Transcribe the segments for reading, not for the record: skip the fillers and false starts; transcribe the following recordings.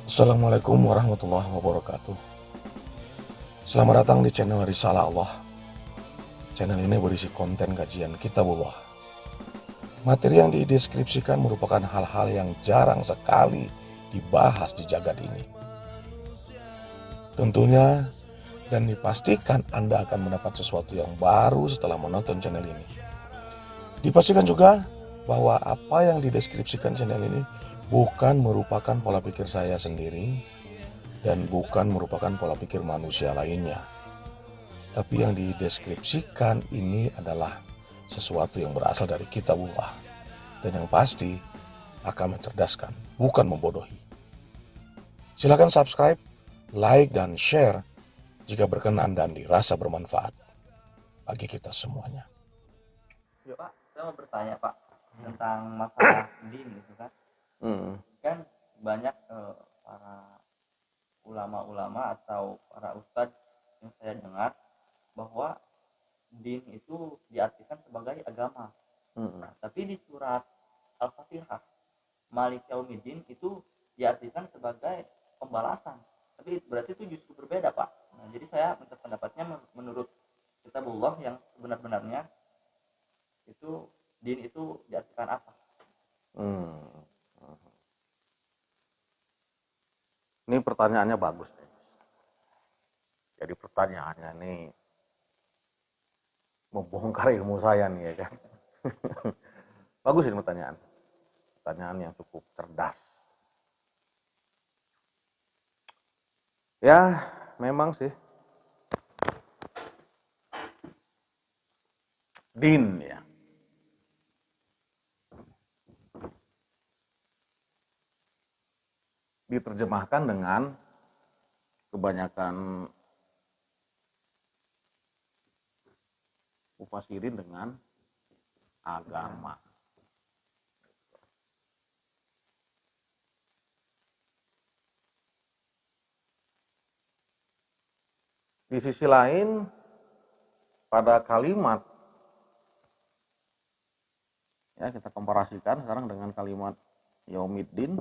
Assalamualaikum warahmatullahi wabarakatuh. Selamat datang di channel Risalah Allah. Channel ini berisi konten kajian Kitabullah. Materi yang dideskripsikan merupakan hal-hal yang jarang sekali dibahas di jagat ini. Tentunya dan dipastikan Anda akan mendapat sesuatu yang baru setelah menonton channel ini. Dipastikan juga bahwa apa yang dideskripsikan channel ini bukan merupakan pola pikir saya sendiri dan bukan merupakan pola pikir manusia lainnya. Tapi yang dideskripsikan ini adalah sesuatu yang berasal dari Kitabullah dan yang pasti akan mencerdaskan, bukan membodohi. Silakan subscribe, like, dan share jika berkenan dan dirasa bermanfaat bagi kita semuanya. Ya Pak, saya mau bertanya Pak tentang masalah din gitu kan. Kan banyak para ulama-ulama atau para ustadz yang saya dengar bahwa din itu diartikan sebagai agama. Nah, tapi di surat Al-Fatihah Malik Yaumiddin itu diartikan sebagai pembalasan. Tapi berarti itu justru berbeda Pak. Nah, jadi saya minta pendapatnya menurut Kitabullah yang sebenar-benarnya itu din itu diartikan apa? Ini pertanyaannya bagus. Jadi pertanyaannya ini membongkar ilmu saya nih ya kan. Bagus ini pertanyaan. Pertanyaan yang cukup cerdas. Ya, memang sih. Din ya. Diterjemahkan dengan kebanyakan mufasirin dengan agama. Di sisi lain, pada kalimat, ya kita komparasikan sekarang dengan kalimat Yaumiddin,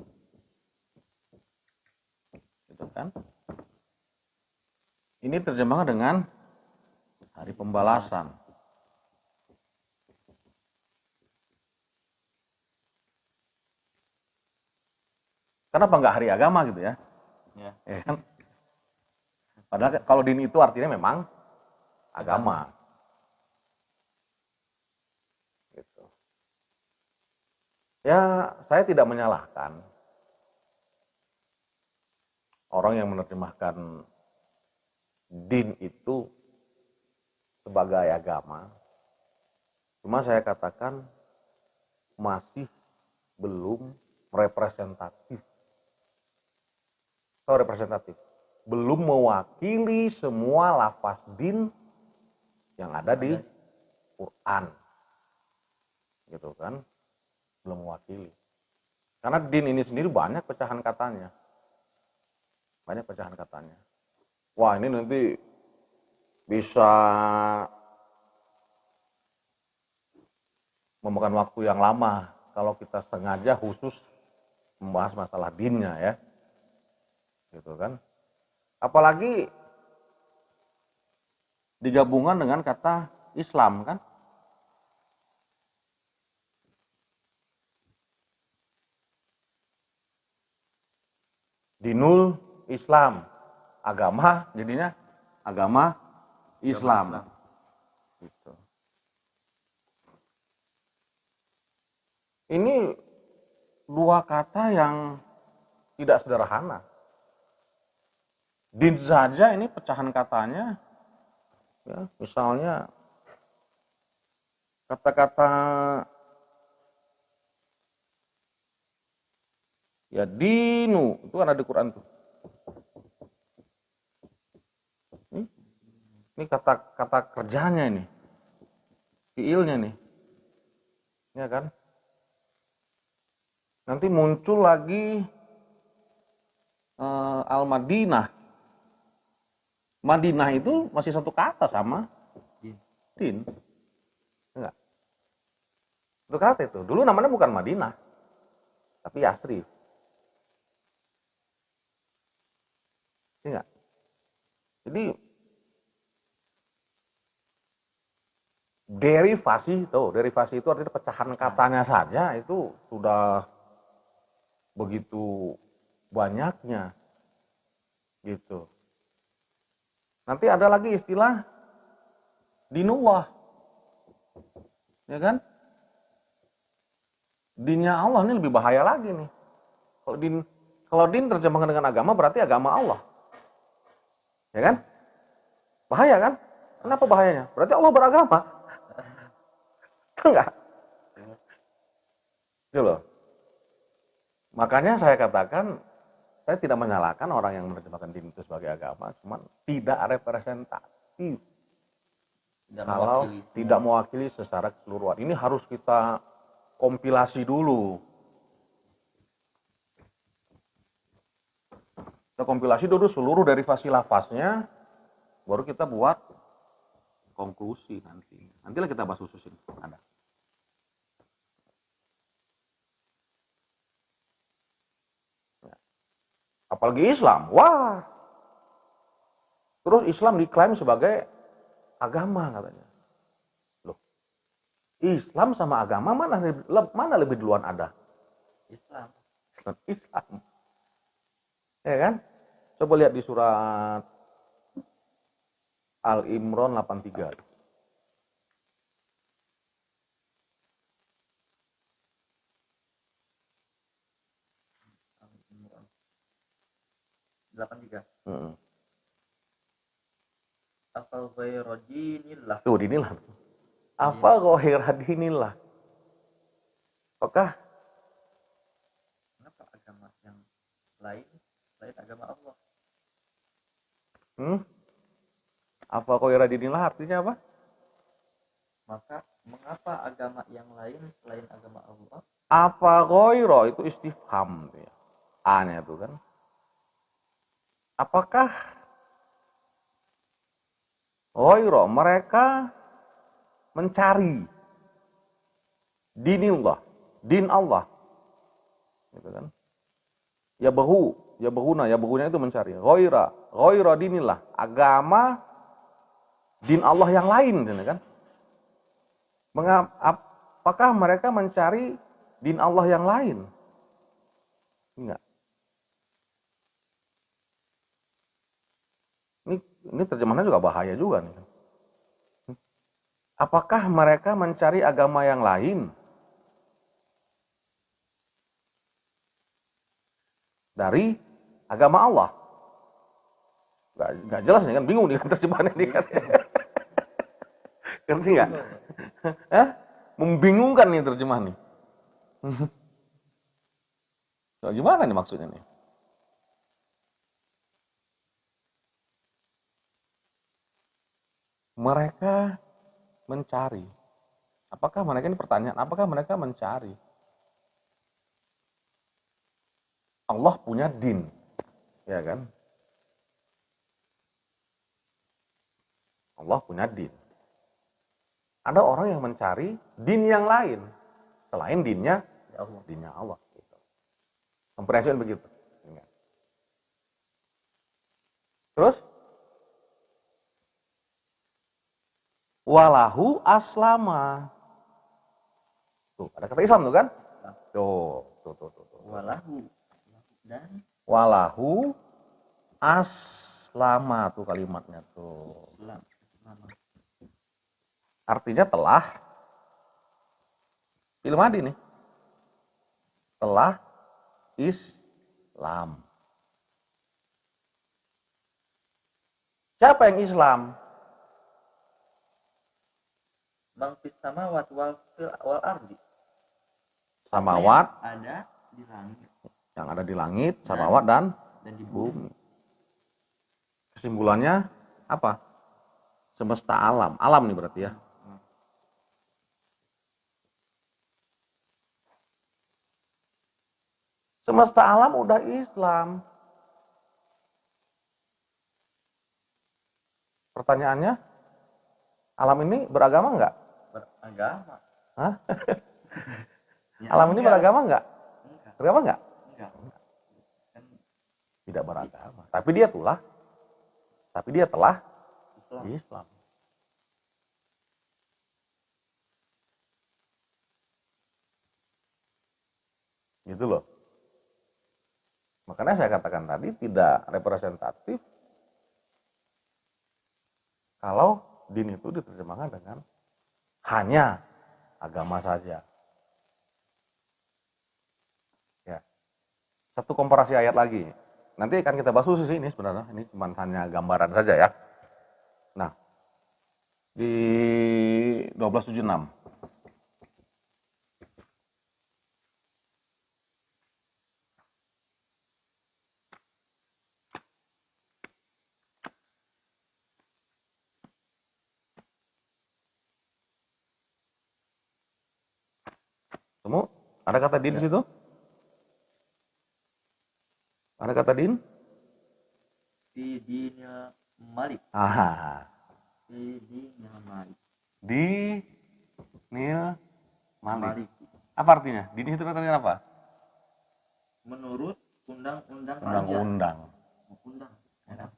gitu kan? Ini terjemahkan dengan hari pembalasan. Kenapa nggak hari agama gitu ya? Ya kan? Padahal kalau din itu artinya memang agama. Gitu. Ya, saya tidak menyalahkan orang yang menerjemahkan din itu sebagai agama. Cuma saya katakan masih belum representatif. Belum mewakili semua lafaz din yang ada di Quran. Gitu kan? Belum mewakili. Karena din ini sendiri banyak pecahan katanya. Wah, ini nanti bisa memakan waktu yang lama kalau kita sengaja khusus membahas masalah dinnya ya. Gitu kan? Apalagi digabungkan dengan kata Islam kan? Dinul Islam, agama jadinya agama Islam. Gitu. Ini dua kata yang tidak sederhana. Din saja ini pecahan katanya, ya, misalnya kata-kata ya dinu itu kan ada di Quran tuh. Ini kata kerjanya ini, fiilnya nih, ya kan? Nanti muncul lagi Al-Madinah. Madinah itu masih satu kata sama din. Enggak. Satu kata itu. Dulu namanya bukan Madinah, tapi Yasrib. Iya. Jadi derivasi itu artinya pecahan katanya saja itu sudah begitu banyaknya gitu. Nanti ada lagi istilah dinullah, ya kan? Dinnya Allah ini lebih bahaya lagi nih. Kalau din terjemahkan dengan agama berarti agama Allah, ya kan? Bahaya kan? Kenapa bahayanya? Berarti Allah beragama. Enggak. Itu loh. Makanya saya katakan, saya tidak menyalahkan orang yang menerjemahkan din itu sebagai agama, cuman tidak representatif. Kalau tidak mewakili secara keseluruhan. Ini harus kita kompilasi dulu. Kita kompilasi dulu seluruh derivasi lafaznya, baru kita buat konklusi nanti. Nantilah kita bahas khusus ini. Ada. Apalagi Islam, wah. Terus Islam diklaim sebagai agama katanya. Loh, Islam sama agama mana lebih duluan ada? Islam. Islam. Ya kan? Coba lihat di surat Al-Imran 83. Afal ghairu dinillah. Tuh, dinillah. Afal ghairu dinillah. Apakah Kenapa agama yang lain selain agama Allah? Afal ghairu dinillah artinya apa? Maka mengapa agama yang lain selain agama Allah? Apa ghairu itu istifham ya. A-nya itu kan. Apakah ghairu mereka mencari dinillah, din Allah. Gitu kan? Yabahunya itu mencari. Ghairu dinillah, agama din Allah yang lain, kan? Apakah mereka mencari din Allah yang lain? Enggak. Ini terjemahannya juga bahaya juga nih. Apakah mereka mencari agama yang lain dari agama Allah? Gak jelas nih kan, bingung nih kan terjemahannya nih kan. Ngerti nggak? Membingungkan nih terjemahan nih. So, gimana nih maksudnya nih? Mereka mencari. Apakah mereka ini pertanyaan? Apakah mereka mencari? Allah punya din, ya kan? Allah punya din. Ada orang yang mencari din yang lain selain dinnya Allah. Gitu. Komprehensif begitu. Terus? Walahu aslama. Tuh, ada kata Islam tuh kan? Tuh. Walahu aslama tuh kalimatnya tuh. Artinya telah fi'il madhi nih. Telah Islam. Siapa yang Islam? Man fis samawati wal ardi. Samawat ada di langit. Yang ada di langit, samawat dan di bumi. Kesimpulannya apa? Semesta alam. Alam nih berarti ya. Semesta alam udah Islam. Pertanyaannya, alam ini beragama enggak? Beragama. Hah? Ya, alam ini beragama enggak? Enggak. Beragama enggak? Enggak. Tidak beragama. Tapi dia telah tapi dia telah Islam. Islam. Gitu loh. Makanya saya katakan tadi tidak representatif kalau din itu diterjemahkan dengan hanya agama saja. Ya. Satu komparasi ayat lagi. Nanti akan kita bahas khusus ini sebenarnya. Ini cuma hanya gambaran saja ya. Nah, di 1276. Temu? Ada kata din di situ? Ada kata din? Fi dinil malik. Fi dinil malik. Di nil malik. Malik. Apa artinya? Din itu artinya apa? Menurut undang-undang raja. Undang-undang. Undang. Enak.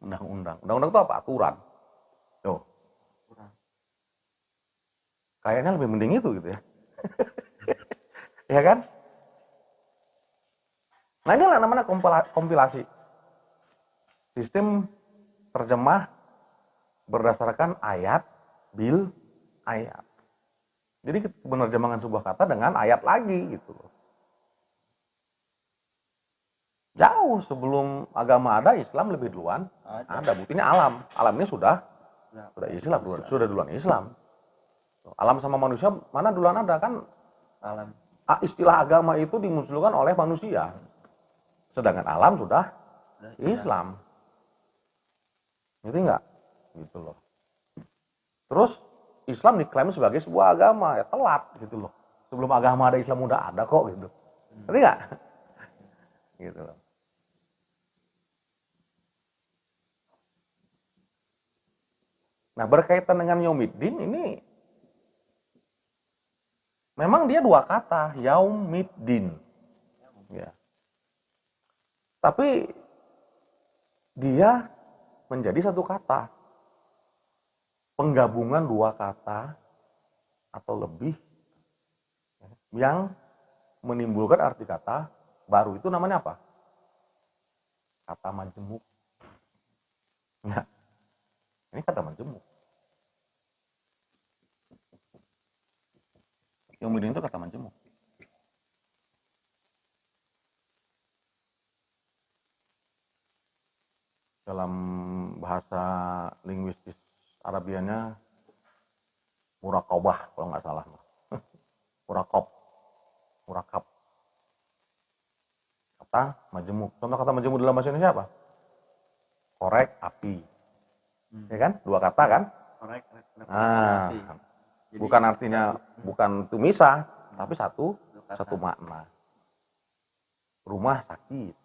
Undang-undang. Undang-undang itu apa? Aturan. Tuh. Kayaknya lebih mending itu gitu ya. Ya kan? Nah inilah namanya kompilasi. Sistem terjemah berdasarkan ayat, bil, ayat. Jadi penerjemahan sebuah kata dengan ayat lagi gitu loh. Jauh sebelum agama ada, Islam lebih duluan ada. Buktinya alam. Alam ini sudah Islam, sudah duluan Islam. Alam sama manusia mana duluan ada kan? Alam. Istilah agama itu dimunculkan oleh manusia. Sedangkan alam sudah Islam. Ngerti nggak? Gitu loh. Terus Islam diklaim sebagai sebuah agama, ya telat gitu loh. Sebelum agama ada Islam udah ada kok gitu. Ngerti nggak? Gitu loh. Nah berkaitan dengan Yaumiddin ini memang dia dua kata, Yaumiddin. Ya. Tapi dia menjadi satu kata. Penggabungan dua kata atau lebih yang menimbulkan arti kata baru. Itu namanya apa? Kata majemuk. Nah, ini kata majemuk. Yaumiddin itu kata majemuk. Dalam bahasa linguistis Arabianya murakabah kalau nggak salah. Murakab. Kata majemuk. Contoh kata majemuk dalam bahasa Indonesia apa? Korek, api. Ya kan? Dua kata kan? Korek. Nah, jadi, bukan artinya bukan tumisah, tapi satu makna. Rumah sakit.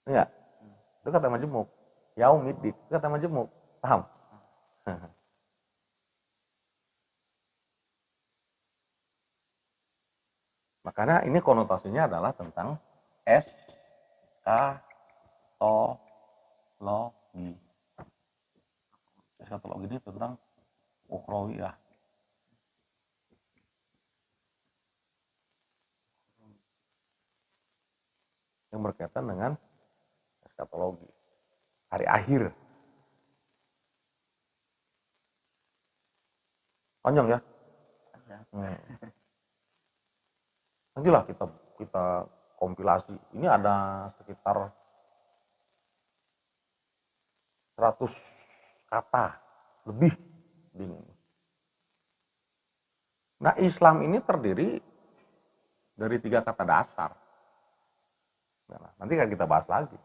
Enggak? Itu kata majemuk. Yaumiddin itu kata majemuk. Paham? Makanya ini konotasinya adalah tentang eskatologi. Eskatologi ini tentang ukhrawiyah. Yang berkaitan dengan eskatologi. Hari akhir. Panjang ya? Nantilah kita kompilasi. Ini ada sekitar 100 kata lebih. Nah, Islam ini terdiri dari 3 kata dasar. Nah, nanti kan kita bahas lagi.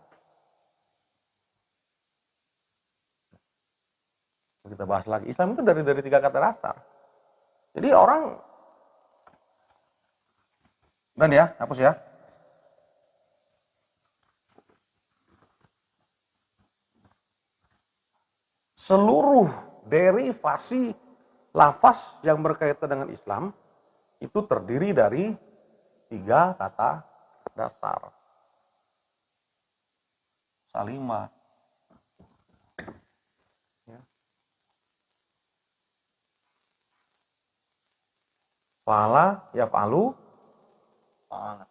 Kita bahas lagi. Islam itu dari 3 kata dasar. Jadi orang dan ya, hapus ya. Seluruh derivasi lafaz yang berkaitan dengan Islam itu terdiri dari 3 kata dasar. salima. Ya. Fa'ala, yaf'alu,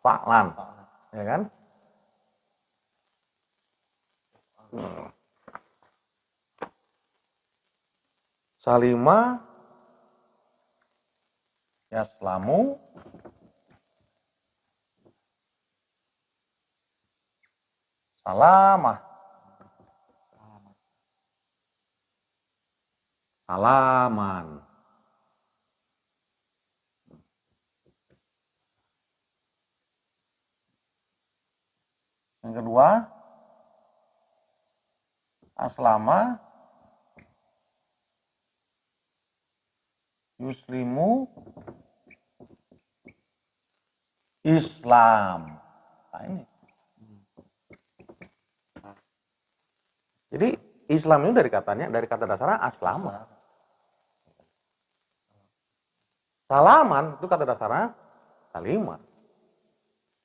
fa'lan. Ya kan? Salima, yaslamu, salamah, salaman. Yang kedua, aslama, yuslimu, Islam. Nah ini. Jadi Islam itu dari kata dasarnya aslama. Salaman itu kata dasarnya salimah.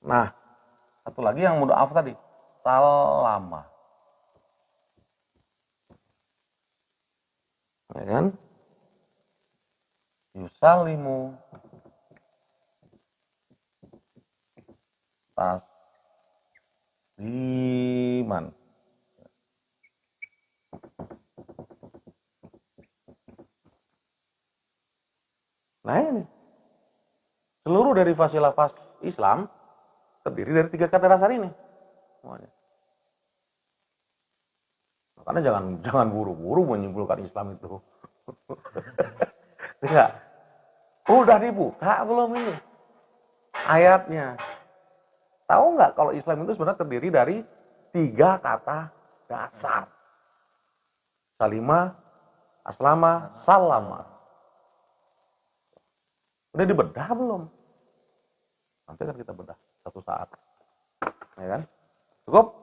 Nah, satu lagi yang mudha'af tadi, salama. Ya kan? Yusalimu, tasliman. Nah ini, seluruh derivasi lafaz Islam terdiri dari 3 kata dasar ini. Semuanya. Makanya jangan buru-buru menyimpulkan Islam itu. Tidak. Udah dibuka belum ini ayatnya? Tahu nggak kalau Islam itu sebenarnya terdiri dari 3 kata dasar. Salima, aslama, salama. Udah dibedah belum? Nanti kan kita bedah satu saat. Ya kan? Cukup?